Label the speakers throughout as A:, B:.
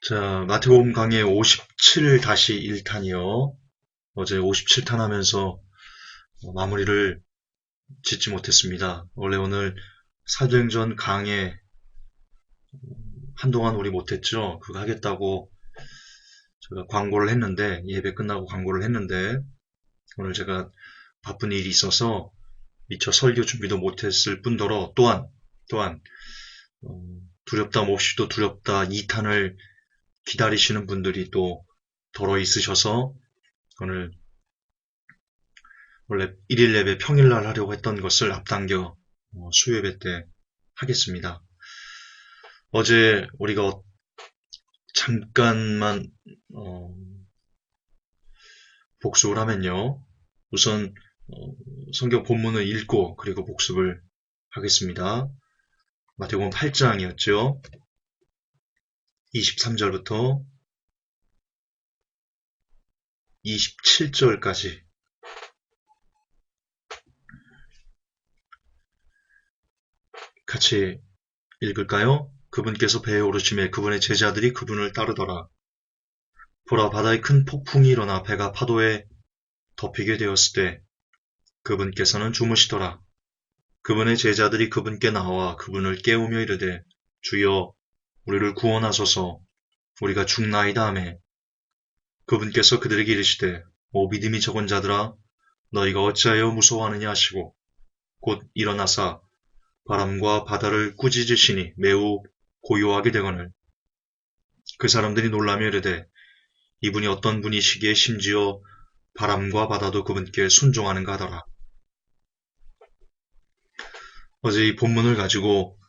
A: 자, 마태복음 강의 57-1탄이요. 어제 57탄 하면서 마무리를 짓지 못했습니다. 원래 오늘 사도행전 강의 한동안 우리 못했죠. 그거 하겠다고 제가 광고를 했는데, 예배 끝나고 광고를 했는데, 오늘 제가 바쁜 일이 있어서 미처 설교 준비도 못했을 뿐더러 또한 두렵다 몹시도 두렵다 2탄을 기다리시는 분들이 또 더러 있으셔서 오늘 원래 1일 예배 평일날 하려고 했던 것을 앞당겨 수요예배 때 하겠습니다. 어제 우리가 잠깐만 복습을 하면요. 우선 성경 본문을 읽고 그리고 복습을 하겠습니다. 마태복음 8장이었죠. 23절부터 27절까지 같이 읽을까요? 그분께서 배에 오르심에 그분의 제자들이 그분을 따르더라. 보라, 바다에 큰 폭풍이 일어나 배가 파도에 덮이게 되었을 때 그분께서는 주무시더라. 그분의 제자들이 그분께 나와 그분을 깨우며 이르되 주여 우리를 구원하소서, 우리가 죽나이다 하매 그분께서 그들에게 이르시되 오 믿음이 적은 자들아, 너희가 어찌하여 무서워하느냐 하시고 곧 일어나사 바람과 바다를 꾸짖으시니 매우 고요하게 되거늘 그 사람들이 놀라며 이르되 이분이 어떤 분이시기에 심지어 바람과 바다도 그분께 순종하는가 하더라. 어제 이 본문을 가지고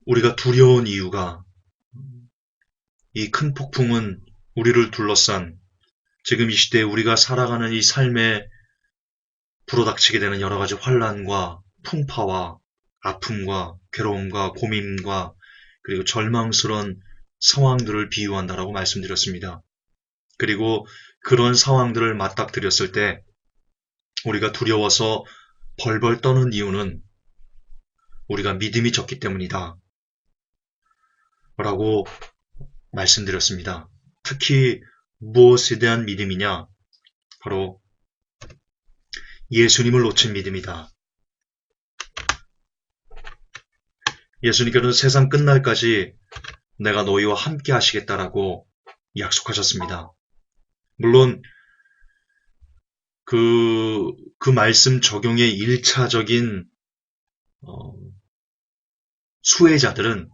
A: 우리가 두려운 이유가, 이 큰 폭풍은 우리를 둘러싼 지금 이 시대에 우리가 살아가는 이 삶에 불어닥치게 되는 여러 가지 환란과 풍파와 아픔과 괴로움과 고민과 그리고 절망스러운 상황들을 비유한다라고 말씀드렸습니다. 그리고 그런 상황들을 맞닥뜨렸을 때 우리가 두려워서 벌벌 떠는 이유는 우리가 믿음이 적기 때문이다 라고 말씀드렸습니다. 특히 무엇에 대한 믿음이냐? 바로 예수님을 놓친 믿음이다. 예수님께서는 세상 끝날까지 내가 너희와 함께 하시겠다라고 약속하셨습니다. 물론 그 말씀 적용의 1차적인 수혜자들은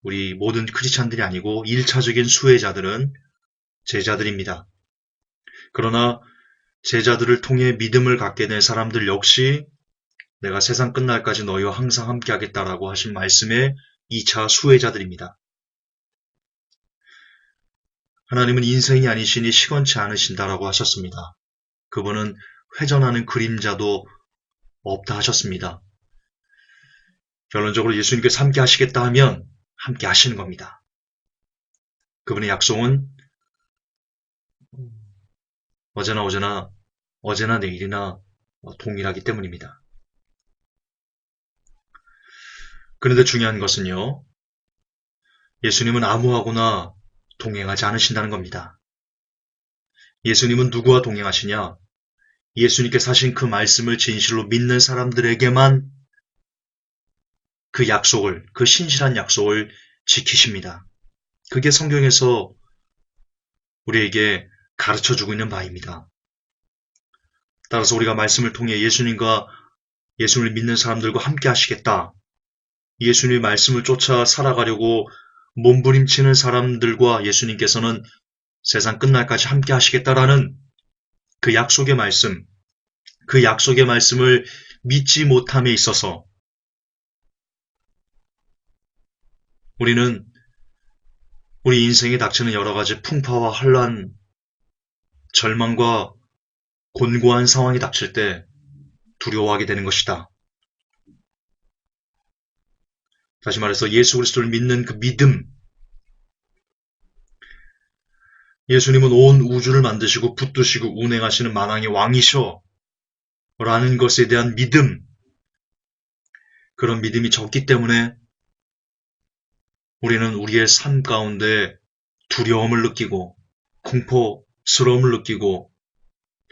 A: 우리 모든 크리스찬들이 아니고 1차적인 수혜자들은 제자들입니다. 그러나 제자들을 통해 믿음을 갖게 된 사람들 역시 내가 세상 끝날까지 너희와 항상 함께 하겠다라고 하신 말씀의 2차 수혜자들입니다. 하나님은 인생이 아니시니 시건치 않으신다라고 하셨습니다. 그분은 회전하는 그림자도 없다 하셨습니다. 결론적으로 예수님께서 함께 하시겠다 하면 함께 하시는 겁니다. 그분의 약속은 어제나 내일이나 동일하기 때문입니다. 그런데 중요한 것은요, 예수님은 아무하고나 동행하지 않으신다는 겁니다. 예수님은 누구와 동행하시냐? 예수님께서 하신 그 말씀을 진실로 믿는 사람들에게만 그 약속을, 그 신실한 약속을 지키십니다. 그게 성경에서 우리에게 가르쳐주고 있는 바입니다. 따라서 우리가 말씀을 통해 예수님을 믿는 사람들과 함께 하시겠다. 예수님의 말씀을 쫓아 살아가려고 몸부림치는 사람들과 예수님께서는 세상 끝날까지 함께 하시겠다라는 그 약속의 말씀을 믿지 못함에 있어서 우리는 우리 인생에 닥치는 여러 가지 풍파와 환란, 절망과 곤고한 상황이 닥칠 때 두려워하게 되는 것이다. 다시 말해서 예수 그리스도를 믿는 그 믿음, 예수님은 온 우주를 만드시고 붙드시고 운행하시는 만왕의 왕이셔 라는 것에 대한 믿음, 그런 믿음이 적기 때문에 우리는 우리의 삶 가운데 두려움을 느끼고 공포스러움을 느끼고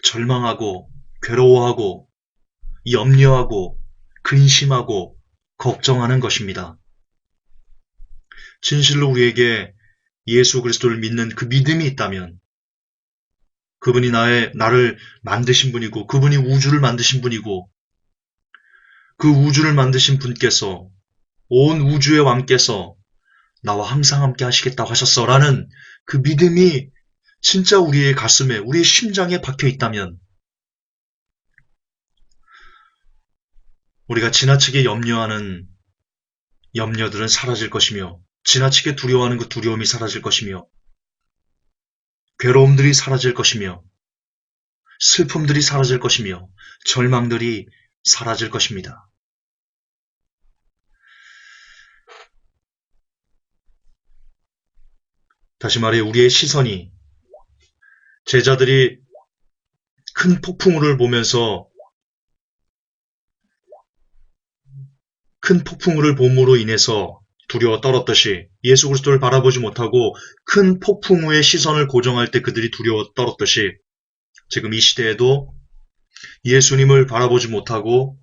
A: 절망하고 괴로워하고 염려하고 근심하고 걱정하는 것입니다. 진실로 우리에게 예수 그리스도를 믿는 그 믿음이 있다면 그분이 나를 만드신 분이고 그분이 우주를 만드신 분이고 그 우주를 만드신 분께서 온 우주의 왕께서 나와 항상 함께 하시겠다고 하셨어라는 그 믿음이 진짜 우리의 가슴에 우리의 심장에 박혀 있다면 우리가 지나치게 염려하는 염려들은 사라질 것이며 지나치게 두려워하는 그 두려움이 사라질 것이며 괴로움들이 사라질 것이며 슬픔들이 사라질 것이며 절망들이 사라질 것입니다. 다시 말해 우리의 시선이 제자들이 큰 폭풍우를 보면서 큰 폭풍우를 봄으로 인해서 두려워 떨었듯이 예수 그리스도를 바라보지 못하고 큰 폭풍우의 시선을 고정할 때 그들이 두려워 떨었듯이 지금 이 시대에도 예수님을 바라보지 못하고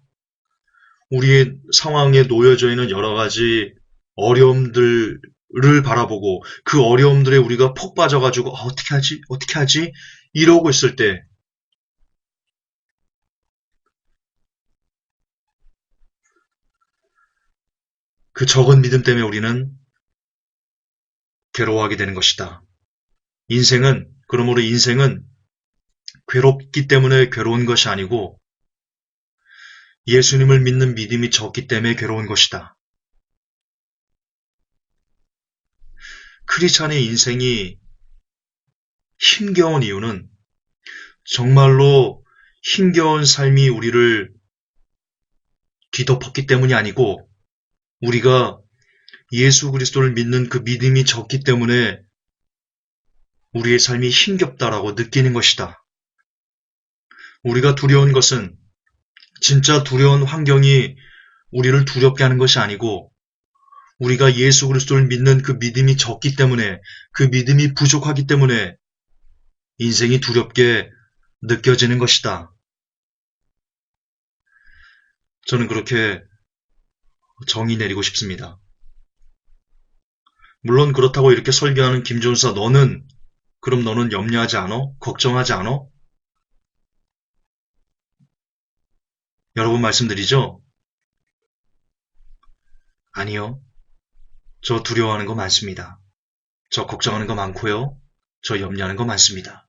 A: 우리의 상황에 놓여져 있는 여러 가지 어려움들을 바라보고 그 어려움들에 우리가 폭 빠져가지고 어떻게 하지 이러고 있을 때 그 적은 믿음 때문에 우리는 괴로워하게 되는 것이다. 그러므로 인생은 괴롭기 때문에 괴로운 것이 아니고 예수님을 믿는 믿음이 적기 때문에 괴로운 것이다. 크리스찬의 인생이 힘겨운 이유는 정말로 힘겨운 삶이 우리를 뒤덮었기 때문이 아니고 우리가 예수 그리스도를 믿는 그 믿음이 적기 때문에 우리의 삶이 힘겹다라고 느끼는 것이다. 우리가 두려운 것은 진짜 두려운 환경이 우리를 두렵게 하는 것이 아니고 우리가 예수 그리스도를 믿는 그 믿음이 적기 때문에 그 믿음이 부족하기 때문에 인생이 두렵게 느껴지는 것이다. 저는 그렇게 정의 내리고 싶습니다. 물론 그렇다고 이렇게 설교하는 김종사 그럼 너는 염려하지 않어? 걱정하지 않어? 여러분 말씀드리죠? 아니요. 저 두려워하는 거 많습니다. 저 걱정하는 거 많고요. 저 염려하는 거 많습니다.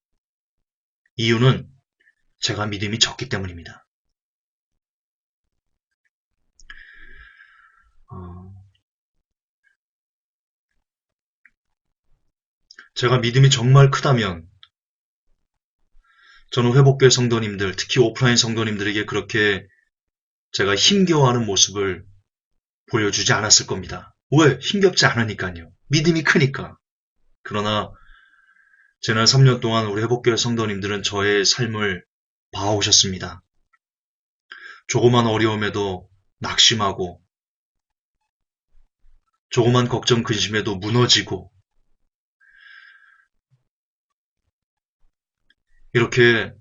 A: 이유는 제가 믿음이 적기 때문입니다. 제가 믿음이 정말 크다면 저는 회복교회 성도님들, 특히 오프라인 성도님들에게 그렇게 제가 힘겨워하는 모습을 보여주지 않았을 겁니다. 왜? 힘겹지 않으니까요. 믿음이 크니까. 그러나 지난 3년 동안 우리 회복교회 성도님들은 저의 삶을 봐오셨습니다. 조그만 어려움에도 낙심하고 조그만 걱정 근심에도 무너지고 이렇게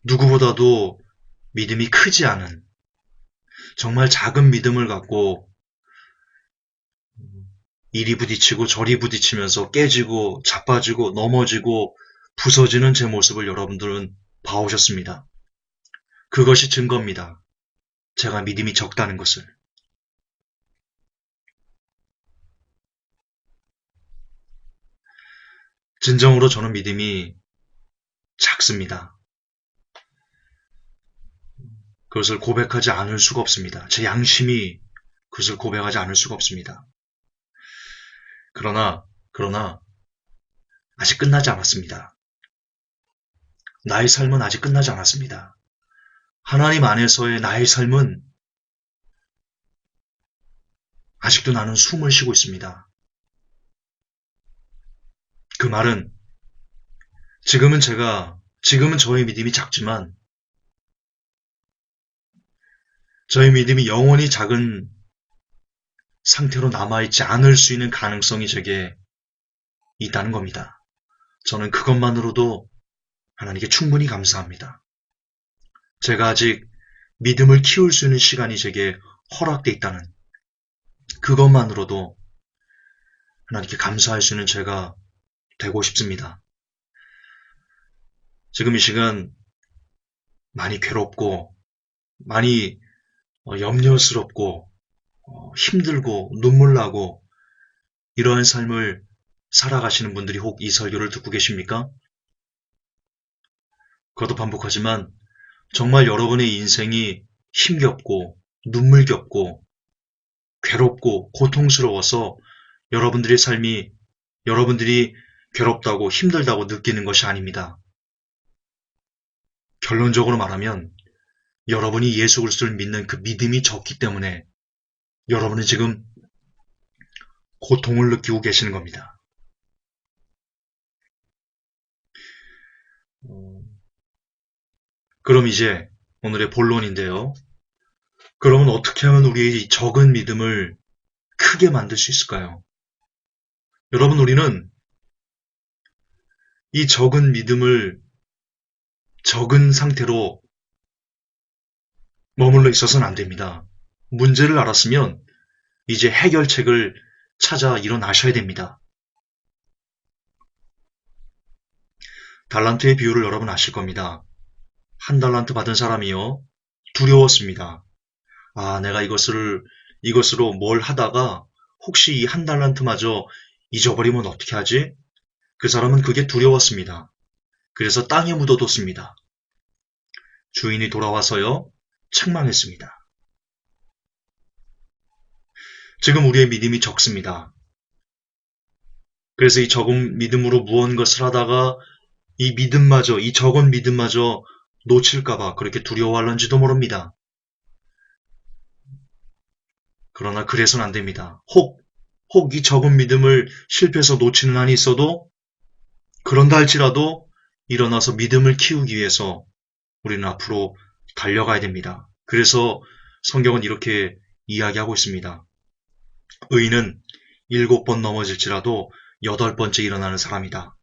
A: 누구보다도 믿음이 크지 않은 정말 작은 믿음을 갖고 이리 부딪히고 저리 부딪히면서 깨지고 자빠지고 넘어지고 부서지는 제 모습을 여러분들은 봐오셨습니다. 그것이 증거입니다. 제가 믿음이 적다는 것을. 진정으로 저는 믿음이 작습니다. 그것을 고백하지 않을 수가 없습니다. 제 양심이 그것을 고백하지 않을 수가 없습니다. 그러나 아직 끝나지 않았습니다. 나의 삶은 아직 끝나지 않았습니다. 하나님 안에서의 나의 삶은 아직도 나는 숨을 쉬고 있습니다. 그 말은 지금은 저의 믿음이 작지만 저의 믿음이 영원히 작은 상태로 남아있지 않을 수 있는 가능성이 제게 있다는 겁니다. 저는 그것만으로도 하나님께 충분히 감사합니다. 제가 아직 믿음을 키울 수 있는 시간이 제게 허락돼 있다는 그것만으로도 하나님께 감사할 수 있는 제가 되고 싶습니다. 지금 이 시간 많이 괴롭고 많이 염려스럽고 힘들고 눈물 나고 이러한 삶을 살아가시는 분들이 혹 이 설교를 듣고 계십니까? 그것도 반복하지만 정말 여러분의 인생이 힘겹고 눈물겹고 괴롭고 고통스러워서 여러분들의 삶이 여러분들이 괴롭다고 힘들다고 느끼는 것이 아닙니다. 결론적으로 말하면 여러분이 예수 그리스도를 믿는 그 믿음이 적기 때문에 여러분은 지금 고통을 느끼고 계시는 겁니다. 그럼 이제 오늘의 본론인데요. 그러면 어떻게 하면 우리의 이 적은 믿음을 크게 만들 수 있을까요? 여러분, 우리는 이 적은 믿음을 적은 상태로 머물러 있어서는 안 됩니다. 문제를 알았으면 이제 해결책을 찾아 일어나셔야 됩니다. 달란트의 비유를 여러분 아실 겁니다. 한 달란트 받은 사람이요. 두려웠습니다. 내가 이것으로 뭘 하다가 혹시 이 한 달란트마저 잊어버리면 어떻게 하지? 그 사람은 그게 두려웠습니다. 그래서 땅에 묻어뒀습니다. 주인이 돌아와서요. 책망했습니다. 지금 우리의 믿음이 적습니다. 그래서 이 적은 믿음으로 무언것을 하다가 이 적은 믿음마저 놓칠까봐 그렇게 두려워할런지도 모릅니다. 그러나 그래서는 안 됩니다. 혹 이 적은 믿음을 실패해서 놓치는 한이 있어도 그런다 할지라도 일어나서 믿음을 키우기 위해서 우리는 앞으로 달려가야 됩니다. 그래서 성경은 이렇게 이야기하고 있습니다. 의인은 7번 넘어질지라도 8번째 일어나는 사람이다.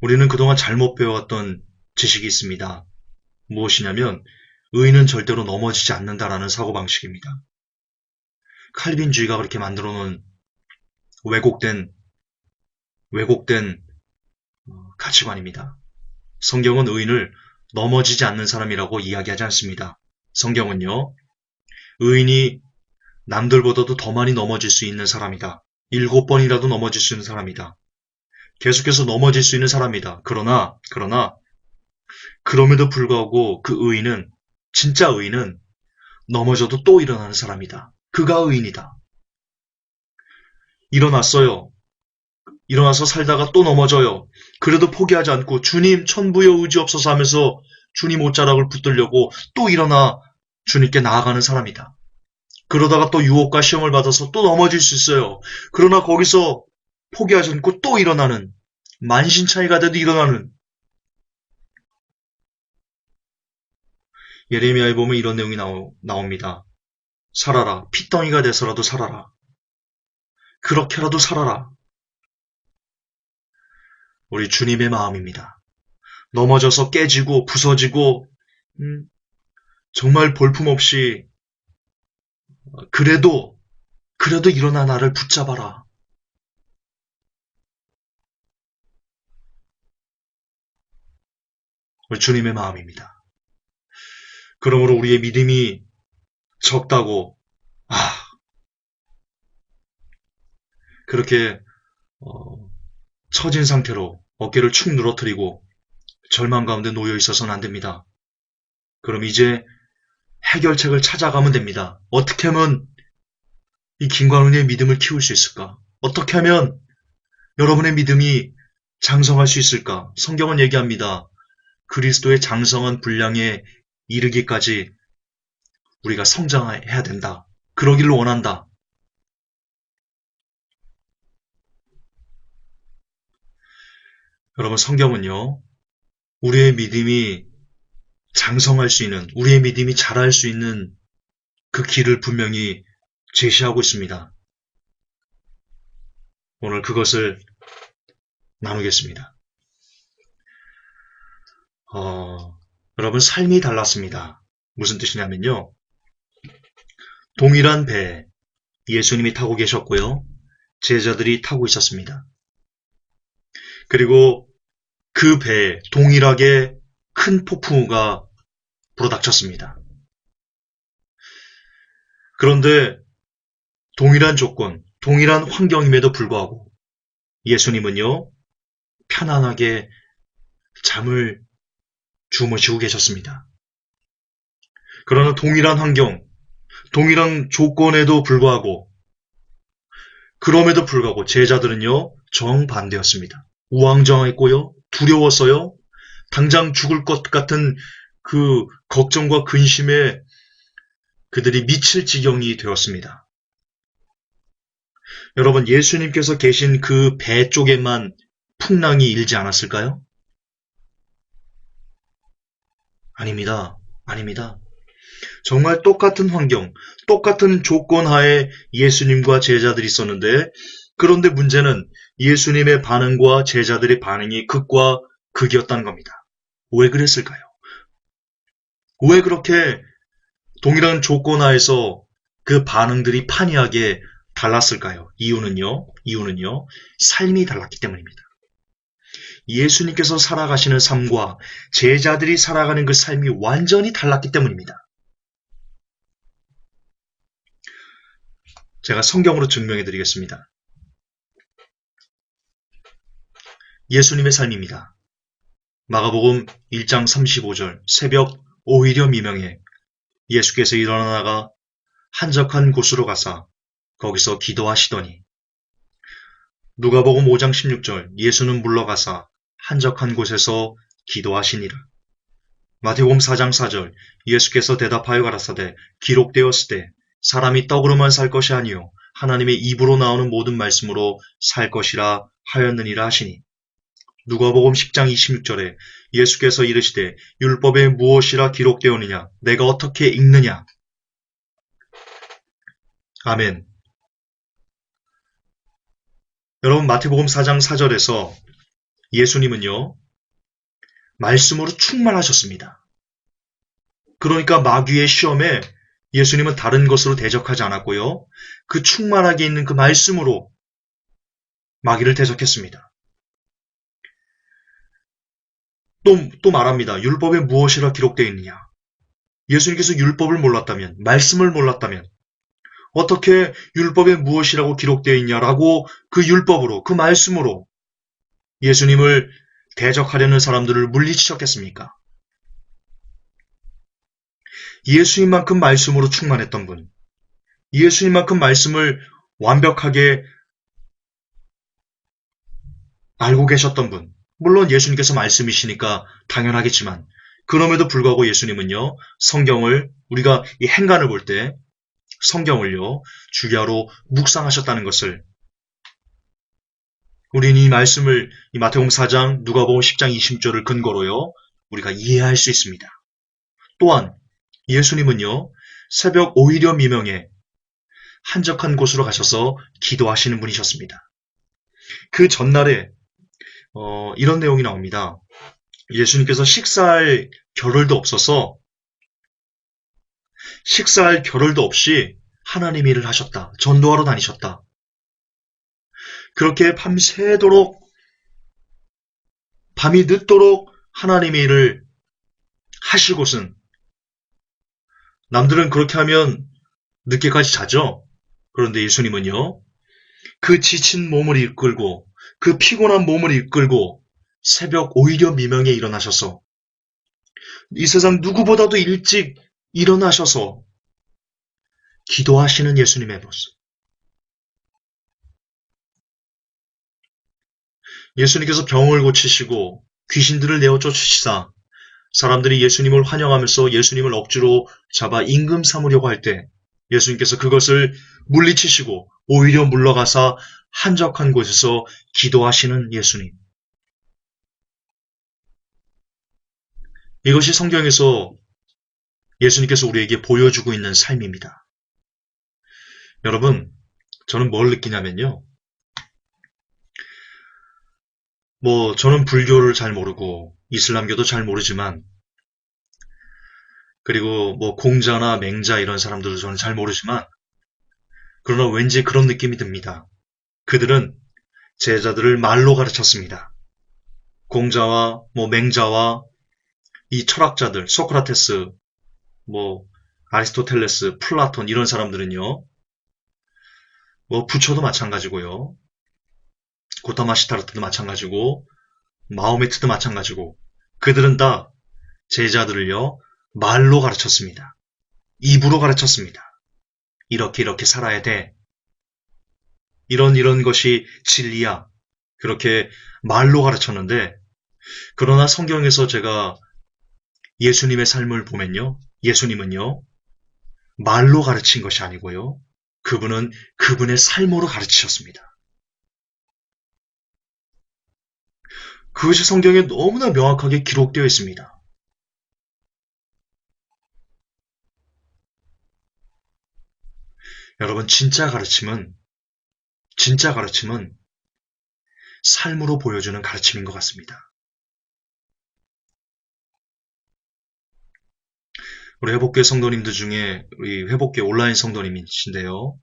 A: 우리는 그동안 잘못 배워왔던 지식이 있습니다. 무엇이냐면 의인은 절대로 넘어지지 않는다라는 사고방식입니다. 칼빈주의가 그렇게 만들어 놓은 왜곡된 가치관입니다. 성경은 의인을 넘어지지 않는 사람이라고 이야기하지 않습니다. 성경은요, 의인이 남들보다도 더 많이 넘어질 수 있는 사람이다. 7번이라도 넘어질 수 있는 사람이다. 계속해서 넘어질 수 있는 사람이다. 그러나 그럼에도 불구하고 그 의인은, 진짜 의인은 넘어져도 또 일어나는 사람이다. 그가 의인이다. 일어났어요. 일어나서 살다가 또 넘어져요. 그래도 포기하지 않고 주님 천부여 의지없어서 하면서 주님 옷자락을 붙들려고 또 일어나 주님께 나아가는 사람이다. 그러다가 또 유혹과 시험을 받아서 또 넘어질 수 있어요. 그러나 거기서 포기하지 않고 또 일어나는, 만신창이가 돼도 일어나는. 예레미야에 보면 이런 내용이 나옵니다. 살아라. 핏덩이가 돼서라도 살아라. 그렇게라도 살아라. 우리 주님의 마음입니다. 넘어져서 깨지고 부서지고 정말 볼품없이 그래도 일어나 나를 붙잡아라. 우리 주님의 마음입니다. 그러므로 우리의 믿음이 적다고 그렇게 처진 상태로 어깨를 축 늘어뜨리고 절망 가운데 놓여 있어서는 안 됩니다. 그럼 이제 해결책을 찾아가면 됩니다. 어떻게 하면 이 김광훈의 믿음을 키울 수 있을까? 어떻게 하면 여러분의 믿음이 장성할 수 있을까? 성경은 얘기합니다. 그리스도의 장성한 분량에 이르기까지 우리가 성장해야 된다. 그러기를 원한다. 여러분, 성경은요, 우리의 믿음이 장성할 수 있는, 우리의 믿음이 자랄 수 있는 그 길을 분명히 제시하고 있습니다. 오늘 그것을 나누겠습니다. 여러분, 삶이 달랐습니다. 무슨 뜻이냐면요. 동일한 배에 예수님이 타고 계셨고요. 제자들이 타고 있었습니다. 그리고 그 배에 동일하게 큰 폭풍우가 불어닥쳤습니다. 그런데 동일한 조건, 동일한 환경임에도 불구하고 예수님은요, 편안하게 잠을 주무시고 계셨습니다. 그러나 동일한 환경, 동일한 조건에도 불구하고, 그럼에도 불구하고 제자들은요, 정반대였습니다. 우왕좌왕했고요, 두려웠어요. 당장 죽을 것 같은 그 걱정과 근심에 그들이 미칠 지경이 되었습니다. 여러분, 예수님께서 계신 그 배 쪽에만 풍랑이 일지 않았을까요? 아닙니다. 아닙니다. 정말 똑같은 환경, 똑같은 조건 하에 예수님과 제자들이 있었는데, 그런데 문제는 예수님의 반응과 제자들의 반응이 극과 극이었다는 겁니다. 왜 그랬을까요? 왜 그렇게 동일한 조건 하에서 그 반응들이 판이하게 달랐을까요? 이유는요, 삶이 달랐기 때문입니다. 예수님께서 살아가시는 삶과 제자들이 살아가는 그 삶이 완전히 달랐기 때문입니다. 제가 성경으로 증명해 드리겠습니다. 예수님의 삶입니다. 마가복음 1장 35절, 새벽 오히려 미명에 예수께서 일어나 나가 한적한 곳으로 가사 거기서 기도하시더니, 누가복음 5장 16절, 예수는 물러가사 한적한 곳에서 기도하시니라. 마태복음 4장 4절, 예수께서 대답하여 가라사대 기록되었으되 사람이 떡으로만 살 것이 아니요 하나님의 입으로 나오는 모든 말씀으로 살 것이라 하였느니라 하시니, 누가복음 10장 26절에 예수께서 이르시되 율법에 무엇이라 기록되었느냐 내가 어떻게 읽느냐. 아멘. 여러분, 마태복음 4장 4절에서 예수님은요, 말씀으로 충만하셨습니다. 그러니까 마귀의 시험에 예수님은 다른 것으로 대적하지 않았고요. 그 충만하게 있는 그 말씀으로 마귀를 대적했습니다. 또 말합니다. 율법에 무엇이라 기록되어 있느냐. 예수님께서 율법을 몰랐다면, 말씀을 몰랐다면 어떻게 율법에 무엇이라고 기록되어 있냐라고 그 율법으로, 그 말씀으로 예수님을 대적하려는 사람들을 물리치셨겠습니까? 예수님만큼 말씀으로 충만했던 분, 예수님만큼 말씀을 완벽하게 알고 계셨던 분, 물론 예수님께서 말씀이시니까 당연하겠지만, 그럼에도 불구하고 예수님은요, 성경을, 우리가 이 행간을 볼 때 성경을요, 주야로 묵상하셨다는 것을, 우리는 이 말씀을 이 마태복음 4장, 누가복음 10장 20절을 근거로요, 우리가 이해할 수 있습니다. 또한 예수님은요, 새벽 오히려 미명에 한적한 곳으로 가셔서 기도하시는 분이셨습니다. 그 전날에 이런 내용이 나옵니다. 예수님께서 식사할 겨를도 없어서, 식사할 겨를도 없이 하나님 일을 하셨다. 전도하러 다니셨다. 그렇게 밤새도록, 밤이 늦도록 하나님의 일을 하실 곳은, 남들은 그렇게 하면 늦게까지 자죠. 그런데 예수님은요, 그 지친 몸을 이끌고, 그 피곤한 몸을 이끌고 새벽 오히려 미명에 일어나셔서, 이 세상 누구보다도 일찍 일어나셔서 기도하시는 예수님의 모습. 예수님께서 병을 고치시고 귀신들을 내어 쫓으시사 사람들이 예수님을 환영하면서 예수님을 억지로 잡아 임금 삼으려고 할 때 예수님께서 그것을 물리치시고 오히려 물러가사 한적한 곳에서 기도하시는 예수님. 이것이 성경에서 예수님께서 우리에게 보여주고 있는 삶입니다. 여러분, 저는 뭘 느끼냐면요. 저는 불교를 잘 모르고 이슬람교도 잘 모르지만, 그리고 공자나 맹자 이런 사람들도 저는 잘 모르지만, 그러나 왠지 그런 느낌이 듭니다. 그들은 제자들을 말로 가르쳤습니다. 공자와 맹자와 이 철학자들, 소크라테스, 뭐 아리스토텔레스, 플라톤 이런 사람들은요. 부처도 마찬가지고요. 고타마 시타르트도 마찬가지고 마호메트도 마찬가지고 그들은 다 제자들을요. 말로 가르쳤습니다. 입으로 가르쳤습니다. 이렇게 살아야 돼. 이런 것이 진리야. 그렇게 말로 가르쳤는데 그러나 성경에서 제가 예수님의 삶을 보면요. 예수님은요. 말로 가르친 것이 아니고요. 그분은 그분의 삶으로 가르치셨습니다. 그것이 성경에 너무나 명확하게 기록되어 있습니다. 여러분, 진짜 가르침은 삶으로 보여주는 가르침인 것 같습니다. 우리 회복교 성도님들 중에 우리 회복교 온라인 성도님이신데요.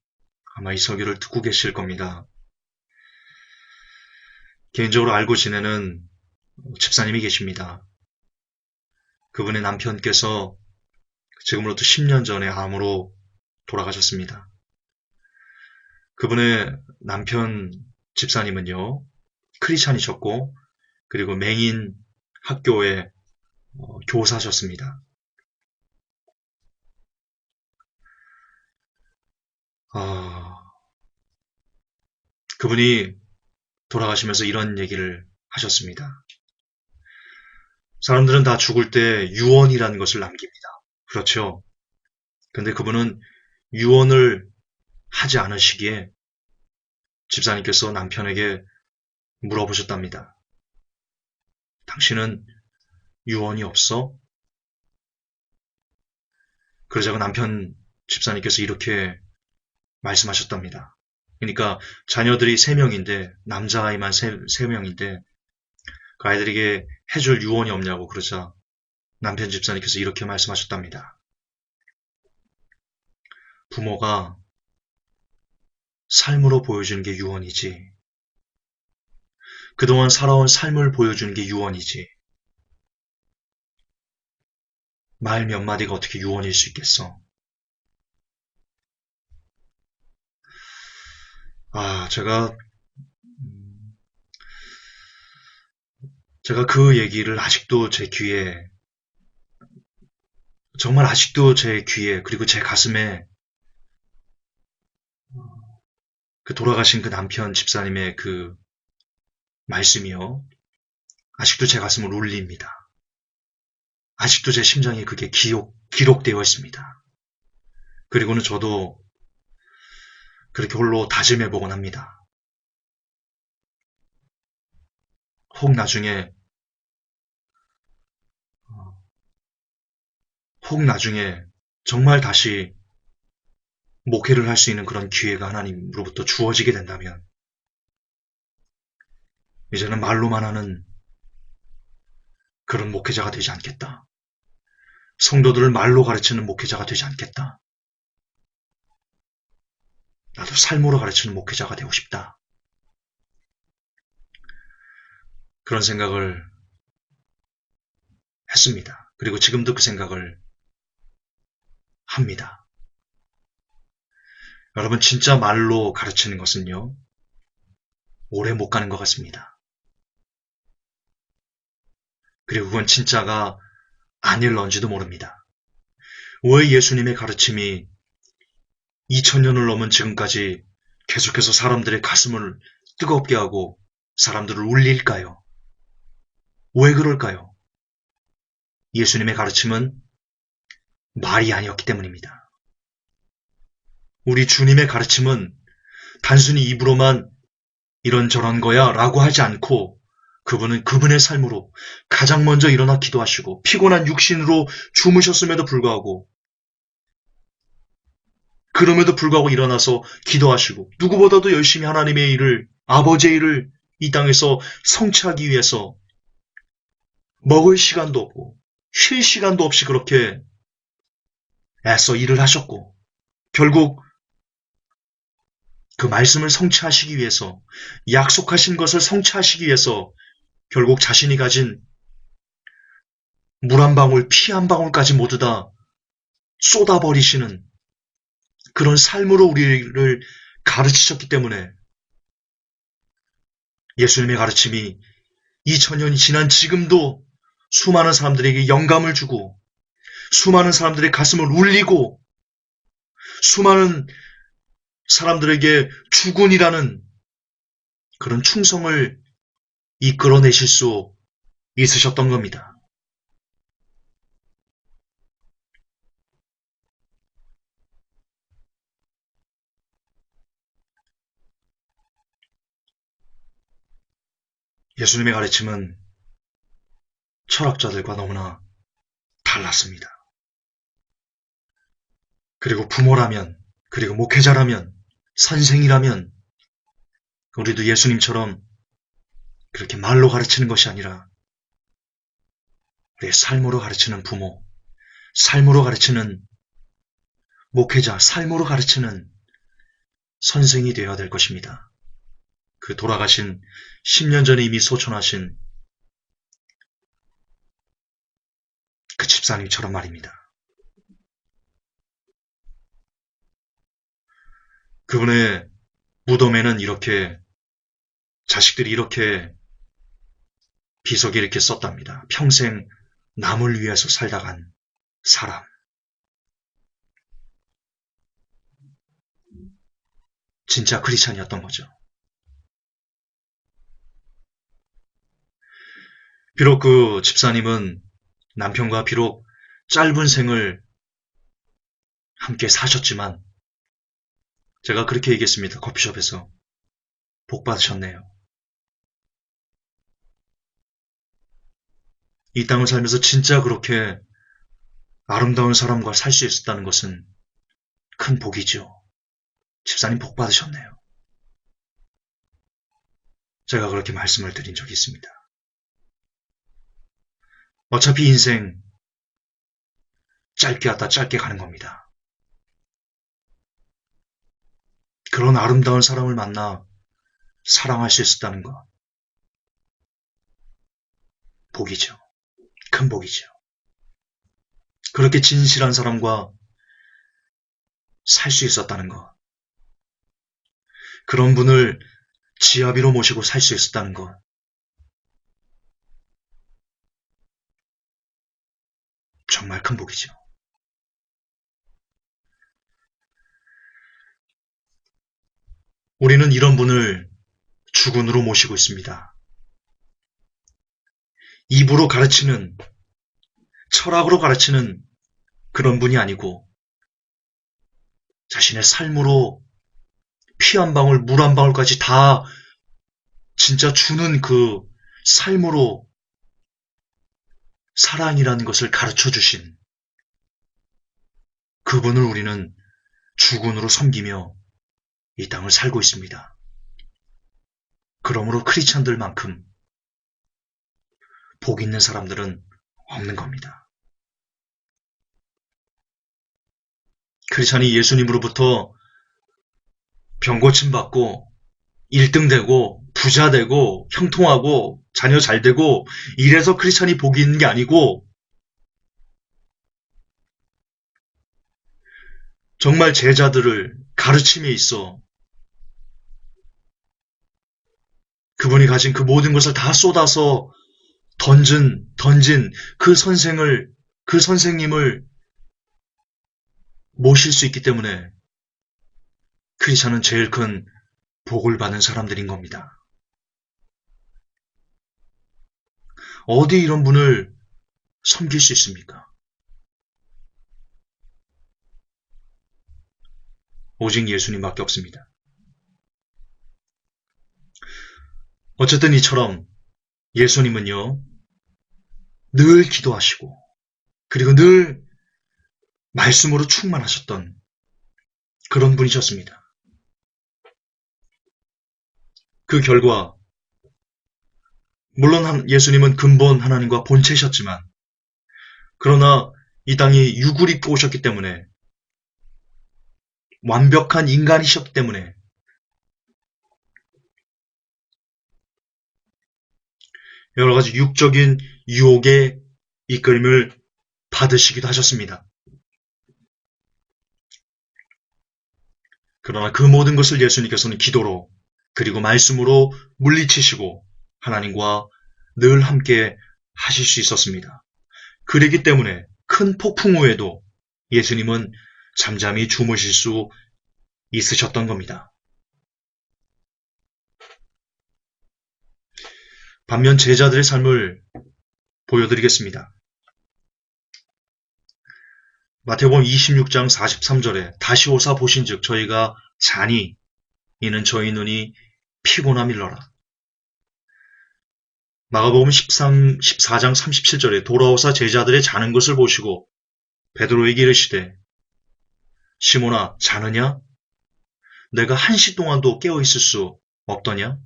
A: 아마 이 설교를 듣고 계실 겁니다. 개인적으로 알고 지내는 집사님이 계십니다. 그분의 남편께서 지금으로부터 10년 전에 암으로 돌아가셨습니다. 그분의 남편 집사님은요. 크리스찬이셨고 그리고 맹인 학교의 교사셨습니다. 그분이 돌아가시면서 이런 얘기를 하셨습니다. 사람들은 다 죽을 때 유언이라는 것을 남깁니다. 그렇죠? 근데 그분은 유언을 하지 않으시기에 집사님께서 남편에게 물어보셨답니다. 당신은 유언이 없어? 그러자 그 남편 집사님께서 이렇게 말씀하셨답니다. 그러니까 자녀들이 3명인데 남자아이만 3명인데 그 아이들에게 해줄 유언이 없냐고 그러자 남편 집사님께서 이렇게 말씀하셨답니다. 부모가 삶으로 보여주는 게 유언이지. 그동안 살아온 삶을 보여주는 게 유언이지. 말 몇 마디가 어떻게 유언일 수 있겠어? 제가 그 얘기를 아직도 제 귀에, 정말 아직도 제 귀에, 그리고 제 가슴에 그 돌아가신 그 남편 집사님의 그 말씀이요. 아직도 제 가슴을 울립니다. 아직도 제 심장에 그게 기록되어 있습니다. 그리고는 저도 그렇게 홀로 다짐해보곤 합니다. 혹 나중에 정말 다시 목회를 할 수 있는 그런 기회가 하나님으로부터 주어지게 된다면 이제는 말로만 하는 그런 목회자가 되지 않겠다. 성도들을 말로 가르치는 목회자가 되지 않겠다. 나도 삶으로 가르치는 목회자가 되고 싶다. 그런 생각을 했습니다. 그리고 지금도 그 생각을 합니다. 여러분, 진짜 말로 가르치는 것은요, 오래 못 가는 것 같습니다. 그리고 그건 진짜가 아닐런지도 모릅니다. 왜 예수님의 가르침이 2000년을 넘은 지금까지 계속해서 사람들의 가슴을 뜨겁게 하고 사람들을 울릴까요? 왜 그럴까요? 예수님의 가르침은 말이 아니었기 때문입니다. 우리 주님의 가르침은 단순히 입으로만 이런저런 거야 라고 하지 않고 그분은 그분의 삶으로 가장 먼저 일어나 기도하시고 피곤한 육신으로 주무셨음에도 불구하고 그럼에도 불구하고 일어나서 기도하시고 누구보다도 열심히 하나님의 일을, 아버지의 일을 이 땅에서 성취하기 위해서 먹을 시간도 없고 쉴 시간도 없이 그렇게 애써 일을 하셨고 결국 그 말씀을 성취하시기 위해서, 약속하신 것을 성취하시기 위해서 결국 자신이 가진 물 한 방울, 피 한 방울까지 모두 다 쏟아버리시는 그런 삶으로 우리를 가르치셨기 때문에 예수님의 가르침이 2000년이 지난 지금도 수많은 사람들에게 영감을 주고 수많은 사람들의 가슴을 울리고 수많은 사람들에게 주군이라는 그런 충성을 이끌어내실 수 있으셨던 겁니다. 예수님의 가르침은 철학자들과 너무나 달랐습니다. 그리고 부모라면, 그리고 목회자라면, 선생이라면 우리도 예수님처럼 그렇게 말로 가르치는 것이 아니라 우리의 삶으로 가르치는 부모, 삶으로 가르치는 목회자, 삶으로 가르치는 선생이 되어야 될 것입니다. 그 돌아가신 10년 전에 이미 소천하신 그 집사님처럼 말입니다. 그분의 무덤에는 이렇게 자식들이 이렇게 비석에 이렇게 썼답니다. 평생 남을 위해서 살다 간 사람. 진짜 크리스찬이었던 거죠. 비록 그 집사님은 남편과 비록 짧은 생을 함께 사셨지만 제가 그렇게 얘기했습니다. 커피숍에서. 복 받으셨네요. 이 땅을 살면서 진짜 그렇게 아름다운 사람과 살 수 있었다는 것은 큰 복이죠. 집사님 복 받으셨네요. 제가 그렇게 말씀을 드린 적이 있습니다. 어차피 인생 짧게 왔다 짧게 가는 겁니다. 그런 아름다운 사람을 만나 사랑할 수 있었다는 것. 복이죠. 큰 복이죠. 그렇게 진실한 사람과 살 수 있었다는 것. 그런 분을 지아비로 모시고 살 수 있었다는 것. 정말 큰 복이죠. 우리는 이런 분을 주군으로 모시고 있습니다. 입으로 가르치는, 철학으로 가르치는 그런 분이 아니고 자신의 삶으로 피 한 방울, 물 한 방울까지 다 진짜 주는 그 삶으로 사랑이라는 것을 가르쳐 주신 그분을 우리는 주군으로 섬기며 이 땅을 살고 있습니다. 그러므로 크리스찬들만큼 복 있는 사람들은 없는 겁니다. 크리스찬이 예수님으로부터 병고침 받고 1등 되고 부자 되고 형통하고 자녀 잘 되고 이래서 크리스찬이 복이 있는 게 아니고 정말 제자들을 가르침에 있어 그분이 가진 그 모든 것을 다 쏟아서 던진 그 선생님을 모실 수 있기 때문에 크리스찬은 제일 큰 복을 받는 사람들인 겁니다. 어디 이런 분을 섬길 수 있습니까? 오직 예수님밖에 없습니다. 어쨌든 이처럼 예수님은요, 늘 기도하시고, 그리고 늘 말씀으로 충만하셨던 그런 분이셨습니다. 그 결과 물론 예수님은 근본 하나님과 본체셨지만 그러나 이 땅에 육을 입고 오셨기 때문에 완벽한 인간이셨기 때문에 여러 가지 육적인 유혹의 이끌림을 받으시기도 하셨습니다. 그러나 그 모든 것을 예수님께서는 기도로 그리고 말씀으로 물리치시고 하나님과 늘 함께 하실 수 있었습니다. 그렇기 때문에 큰 폭풍 후에도 예수님은 잠잠히 주무실 수 있으셨던 겁니다. 반면 제자들의 삶을 보여드리겠습니다. 마태복음 26장 43절에 다시 오사 보신즉 저희가 자니 이는 저희 눈이 피곤함 일러라. 마가복음 14장 37절에 돌아오사 제자들의 자는 것을 보시고 베드로에게 이르시되 시몬아 자느냐? 내가 1시 동안도 깨어있을 수 없더냐?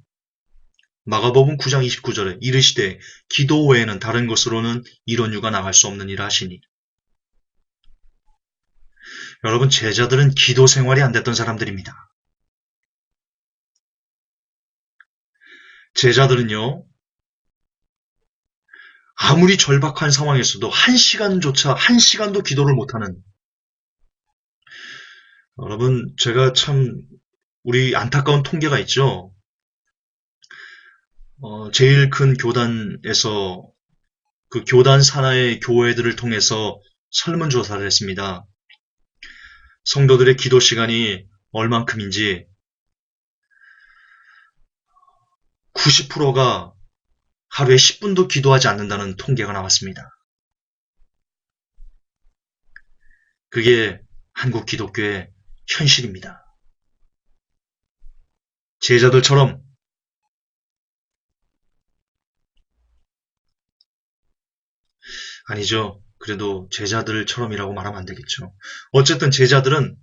A: 마가복음 9장 29절에 이르시되 기도 외에는 다른 것으로는 이런 유가 나갈 수 없느니라 하시니. 여러분, 제자들은 기도 생활이 안 됐던 사람들입니다. 제자들은요, 아무리 절박한 상황에서도 1시간도 기도를 못하는, 여러분, 제가 참 우리 안타까운 통계가 있죠. 제일 큰 교단에서 그 교단 산하의 교회들을 통해서 설문조사를 했습니다. 성도들의 기도 시간이 얼만큼인지 90%가 하루에 10분도 기도하지 않는다는 통계가 나왔습니다. 그게 한국 기독교의 현실입니다. 제자들처럼 아니죠. 그래도 제자들처럼이라고 말하면 안 되겠죠. 어쨌든 제자들은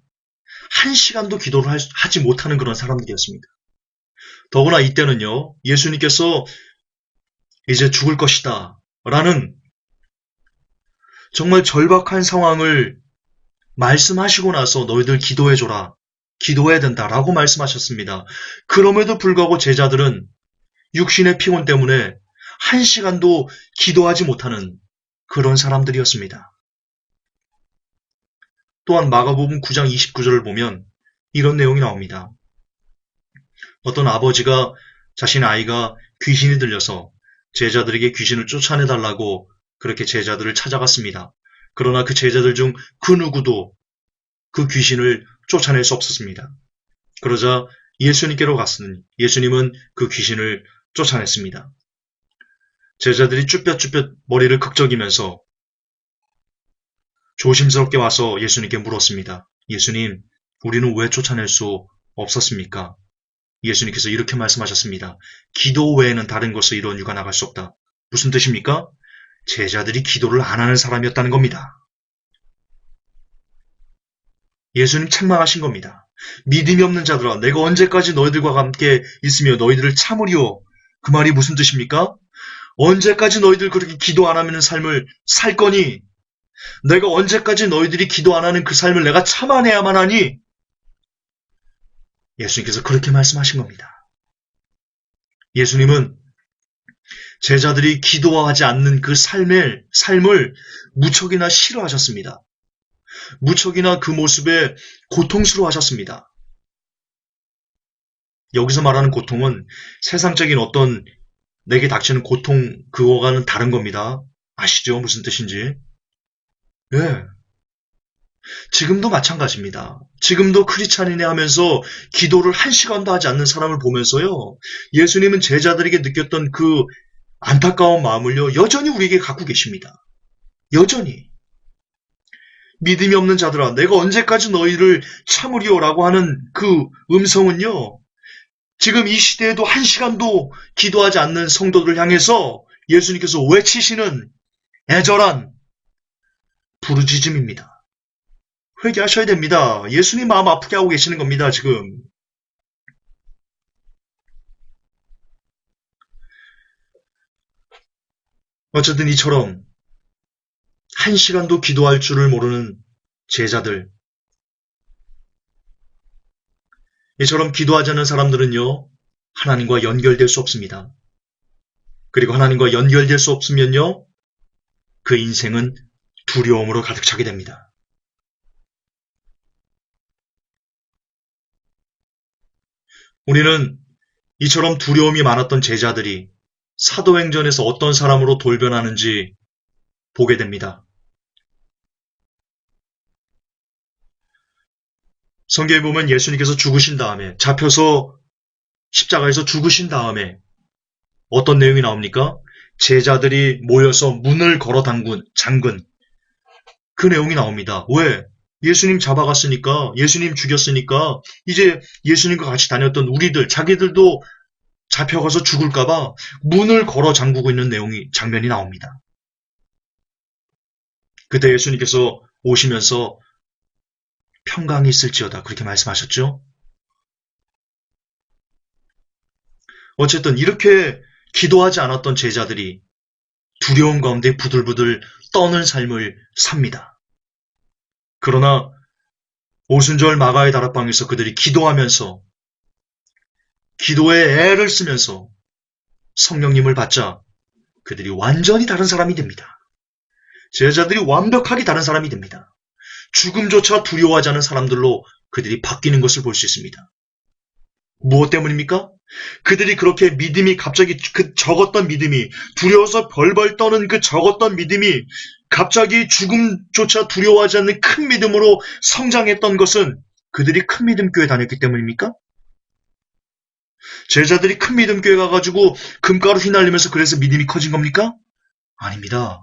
A: 1시간도 기도를 하지 못하는 그런 사람들이었습니다. 더구나 이때는요, 예수님께서 이제 죽을 것이다 라는 정말 절박한 상황을 말씀하시고 나서 너희들 기도해줘라, 기도해야 된다라고 말씀하셨습니다. 그럼에도 불구하고 제자들은 육신의 피곤 때문에 1시간도 기도하지 못하는 그런 사람들이었습니다. 또한 마가복음 9장 29절을 보면 이런 내용이 나옵니다. 어떤 아버지가 자신의 아이가 귀신이 들려서 제자들에게 귀신을 쫓아내달라고 그렇게 제자들을 찾아갔습니다. 그러나 그 제자들 중 그 누구도 그 귀신을 쫓아낼 수 없었습니다. 그러자 예수님께로 갔으니 예수님은 그 귀신을 쫓아냈습니다. 제자들이 쭈뼛쭈뼛 머리를 극적이면서 조심스럽게 와서 예수님께 물었습니다. 예수님, 우리는 왜 쫓아낼 수 없었습니까? 예수님께서 이렇게 말씀하셨습니다. 기도 외에는 다른 것을 이룬 유가 나갈 수 없다. 무슨 뜻입니까? 제자들이 기도를 안 하는 사람이었다는 겁니다. 예수님 책망하신 겁니다. 믿음이 없는 자들아, 내가 언제까지 너희들과 함께 있으며 너희들을 참으리요? 그 말이 무슨 뜻입니까? 언제까지 너희들 그렇게 기도 안 하는 삶을 살 거니? 내가 언제까지 너희들이 기도 안 하는 그 삶을 내가 참아내야만 하니? 예수님께서 그렇게 말씀하신 겁니다. 예수님은 제자들이 기도하지 않는 그 삶을 무척이나 싫어하셨습니다. 무척이나 그 모습에 고통스러워하셨습니다. 여기서 말하는 고통은 세상적인 어떤 내게 닥치는 고통 그거와는 다른 겁니다. 아시죠? 무슨 뜻인지? 예. 지금도 마찬가지입니다. 지금도 크리스찬이네 하면서 기도를 1시간도 하지 않는 사람을 보면서요. 예수님은 제자들에게 느꼈던 그 안타까운 마음을요. 여전히 우리에게 갖고 계십니다. 여전히. 믿음이 없는 자들아, 내가 언제까지 너희를 참으리오라고 하는 그 음성은요. 지금 이 시대에도 1시간도 기도하지 않는 성도들을 향해서 예수님께서 외치시는 애절한 부르짖음입니다. 회개하셔야 됩니다. 예수님 마음 아프게 하고 계시는 겁니다, 지금. 어쨌든 이처럼 한 시간도 기도할 줄을 모르는 제자들, 이처럼 기도하지 않는 사람들은요, 하나님과 연결될 수 없습니다. 그리고 하나님과 연결될 수 없으면요, 그 인생은 두려움으로 가득 차게 됩니다. 우리는 이처럼 두려움이 많았던 제자들이 사도행전에서 어떤 사람으로 돌변하는지 보게 됩니다. 성경에 보면 예수님께서 죽으신 다음에, 잡혀서 십자가에서 죽으신 다음에 어떤 내용이 나옵니까? 제자들이 모여서 문을 걸어 잠근 그 내용이 나옵니다. 왜? 예수님 잡아갔으니까, 예수님 죽였으니까 이제 예수님과 같이 다녔던 우리들, 자기들도 잡혀가서 죽을까봐 문을 걸어 잠그고 있는 장면이 나옵니다. 그때 예수님께서 오시면서 평강이 있을지어다 그렇게 말씀하셨죠? 어쨌든 이렇게 기도하지 않았던 제자들이 두려움 가운데 부들부들 떠는 삶을 삽니다. 그러나 오순절 마가의 다락방에서 그들이 기도하면서 기도에 애를 쓰면서 성령님을 받자 그들이 완전히 다른 사람이 됩니다. 제자들이 완벽하게 다른 사람이 됩니다. 죽음조차 두려워하지 않은 사람들로 그들이 바뀌는 것을 볼 수 있습니다. 무엇 때문입니까? 그들이 그렇게 믿음이 갑자기 그 적었던 믿음이 두려워서 벌벌 떠는 그 적었던 믿음이 갑자기 죽음조차 두려워하지 않는 큰 믿음으로 성장했던 것은 그들이 큰 믿음 교회 다녔기 때문입니까? 제자들이 큰 믿음 교회 가가지고 금가루 휘날리면서 그래서 믿음이 커진 겁니까? 아닙니다.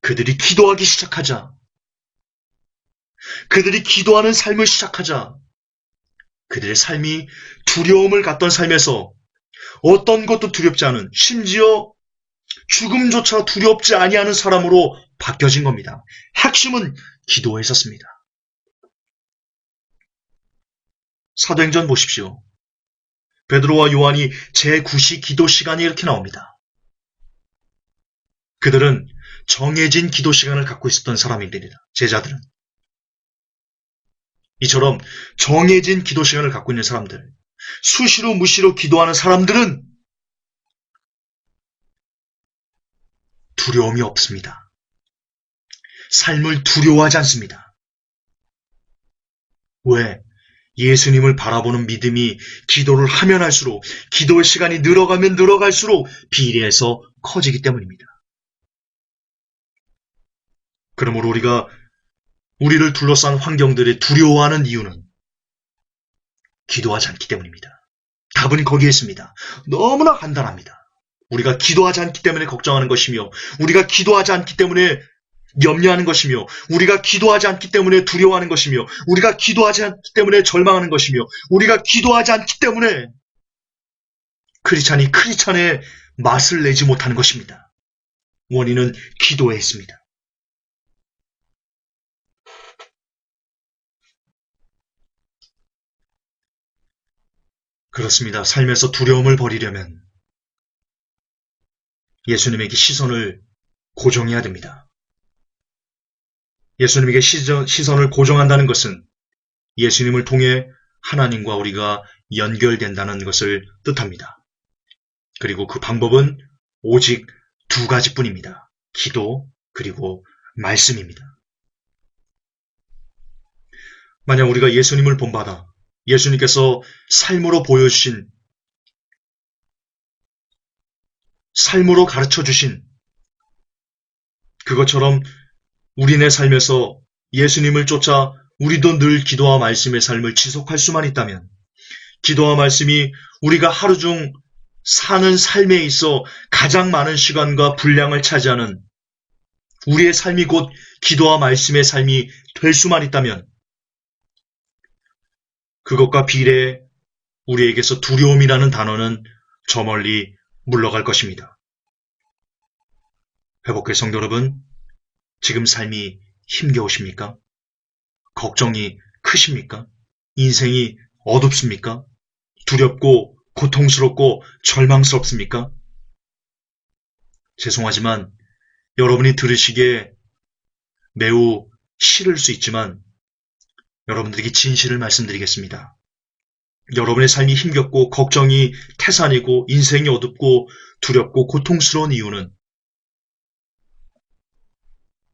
A: 그들이 기도하기 시작하자, 그들이 기도하는 삶을 시작하자 그들의 삶이 두려움을 갖던 삶에서 어떤 것도 두렵지 않은, 심지어 죽음조차 두렵지 아니하는 사람으로 바뀌어진 겁니다. 핵심은 기도에 있었습니다. 사도행전 보십시오. 베드로와 요한이 제9시 기도 시간이 이렇게 나옵니다. 그들은 정해진 기도 시간을 갖고 있었던 사람들입니다. 제자들은. 이처럼 정해진 기도 시간을 갖고 있는 사람들, 수시로 무시로 기도하는 사람들은 두려움이 없습니다. 삶을 두려워하지 않습니다. 왜? 예수님을 바라보는 믿음이 기도를 하면 할수록, 기도의 시간이 늘어가면 늘어갈수록 비례해서 커지기 때문입니다. 그러므로 우리를 둘러싼 환경들에 두려워하는 이유는 기도하지 않기 때문입니다. 답은 거기에 있습니다. 너무나 간단합니다. 우리가 기도하지 않기 때문에 걱정하는 것이며, 우리가 기도하지 않기 때문에 염려하는 것이며, 우리가 기도하지 않기 때문에 두려워하는 것이며, 우리가 기도하지 않기 때문에 절망하는 것이며, 우리가 기도하지 않기 때문에 크리스찬의 맛을 내지 못하는 것입니다. 원인은 기도에 있습니다. 그렇습니다. 삶에서 두려움을 버리려면 예수님에게 시선을 고정해야 됩니다. 예수님에게 시선을 고정한다는 것은 예수님을 통해 하나님과 우리가 연결된다는 것을 뜻합니다. 그리고 그 방법은 오직 두 가지뿐입니다. 기도 그리고 말씀입니다. 만약 우리가 예수님을 본받아 예수님께서 삶으로 보여주신, 삶으로 가르쳐주신 그것처럼 우리네 삶에서 예수님을 쫓아 우리도 늘 기도와 말씀의 삶을 지속할 수만 있다면, 기도와 말씀이 우리가 하루 중 사는 삶에 있어 가장 많은 시간과 분량을 차지하는 우리의 삶이 곧 기도와 말씀의 삶이 될 수만 있다면, 그것과 비례해 우리에게서 두려움이라는 단어는 저 멀리 물러갈 것입니다. 회복교회 성도 여러분, 지금 삶이 힘겨우십니까? 걱정이 크십니까? 인생이 어둡습니까? 두렵고 고통스럽고 절망스럽습니까? 죄송하지만 여러분이 들으시기에 매우 싫을 수 있지만 여러분들에게 진실을 말씀드리겠습니다. 여러분의 삶이 힘겹고 걱정이 태산이고 인생이 어둡고 두렵고 고통스러운 이유는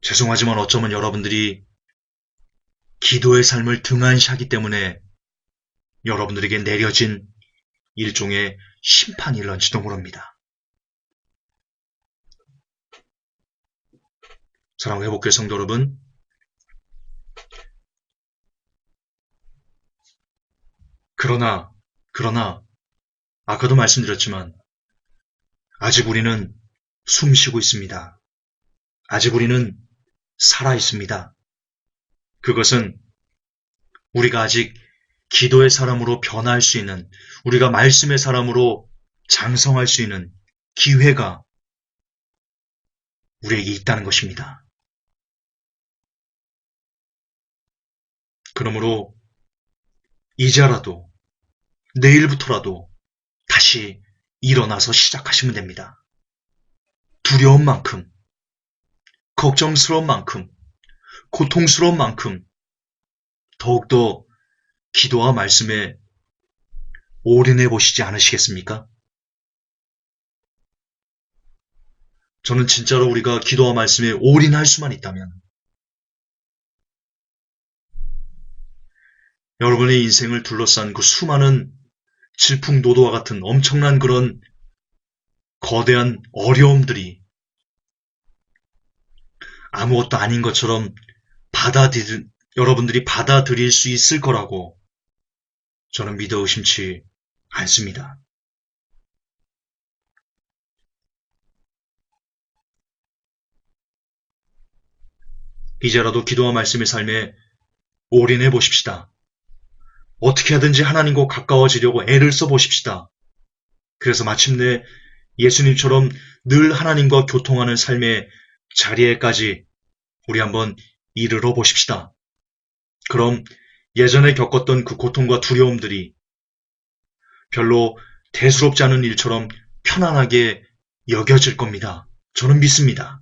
A: 죄송하지만 어쩌면 여러분들이 기도의 삶을 등한시하기 때문에 여러분들에게 내려진 일종의 심판일런지도 모릅니다. 사랑하는 회복교회 성도 여러분, 그러나 아까도 말씀드렸지만 아직 우리는 숨 쉬고 있습니다. 아직 우리는 살아 있습니다. 그것은 우리가 아직 기도의 사람으로 변화할 수 있는, 우리가 말씀의 사람으로 장성할 수 있는 기회가 우리에게 있다는 것입니다. 그러므로 이제라도 내일부터라도 다시 일어나서 시작하시면 됩니다. 두려운 만큼, 걱정스러운 만큼, 고통스러운 만큼 더욱더 기도와 말씀에 올인해 보시지 않으시겠습니까? 저는 진짜로 우리가 기도와 말씀에 올인할 수만 있다면 여러분의 인생을 둘러싼 그 수많은 질풍노도와 같은 엄청난 그런 거대한 어려움들이 아무것도 아닌 것처럼 여러분들이 받아들일 수 있을 거라고 저는 믿어 의심치 않습니다. 이제라도 기도와 말씀의 삶에 올인해 보십시다. 어떻게 하든지 하나님과 가까워지려고 애를 써보십시다. 그래서 마침내 예수님처럼 늘 하나님과 교통하는 삶의 자리에까지 우리 한번 이르러 보십시다. 그럼 예전에 겪었던 그 고통과 두려움들이 별로 대수롭지 않은 일처럼 편안하게 여겨질 겁니다. 저는 믿습니다.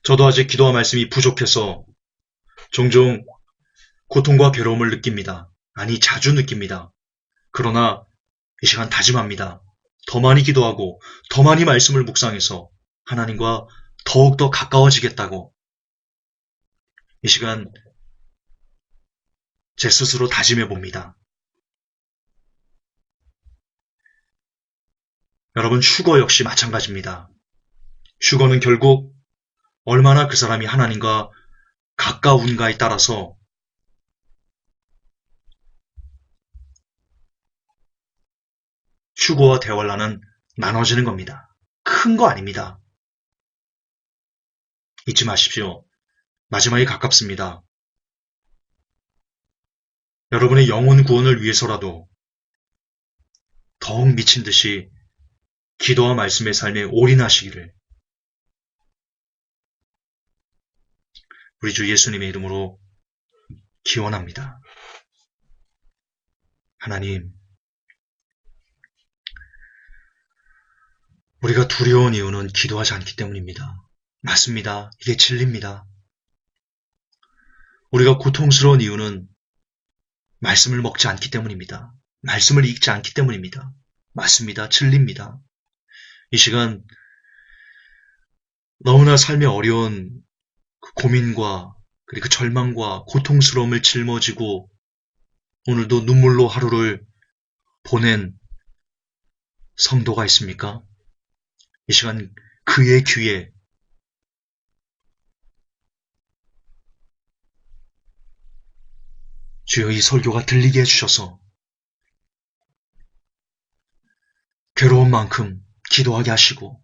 A: 저도 아직 기도와 말씀이 부족해서 종종 고통과 괴로움을 느낍니다. 아니, 자주 느낍니다. 그러나 이 시간 다짐합니다. 더 많이 기도하고 더 많이 말씀을 묵상해서 하나님과 더욱더 가까워지겠다고 이 시간 제 스스로 다짐해 봅니다. 여러분, 휴거 역시 마찬가지입니다. 휴거는 결국 얼마나 그 사람이 하나님과 가까운가에 따라서 휴거와 대활란은 나눠지는 겁니다. 큰 거 아닙니다. 잊지 마십시오. 마지막이 가깝습니다. 여러분의 영혼 구원을 위해서라도 더욱 미친 듯이 기도와 말씀의 삶에 올인하시기를 우리 주 예수님의 이름으로 기원합니다. 하나님, 우리가 두려운 이유는 기도하지 않기 때문입니다. 맞습니다. 이게 진리입니다. 우리가 고통스러운 이유는 말씀을 먹지 않기 때문입니다. 말씀을 읽지 않기 때문입니다. 맞습니다. 진리입니다. 이 시간 너무나 삶의 어려운 그 고민과 그리고 절망과 고통스러움을 짊어지고 오늘도 눈물로 하루를 보낸 성도가 있습니까? 이 시간 그의 귀에 주여 이 설교가 들리게 해주셔서 괴로운 만큼 기도하게 하시고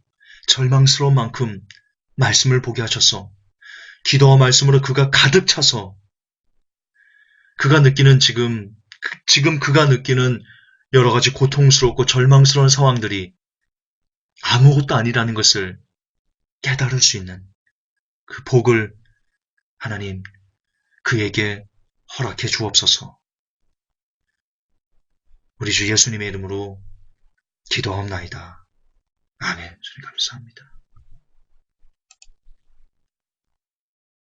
A: 절망스러운 만큼 말씀을 보게 하셔서 기도와 말씀으로 그가 가득 차서 그가 느끼는 지금 그가 느끼는 여러 가지 고통스럽고 절망스러운 상황들이 아무것도 아니라는 것을 깨달을 수 있는 그 복을 하나님 그에게 허락해 주옵소서. 우리 주 예수님의 이름으로 기도하옵나이다. 아멘. 주님 감사합니다.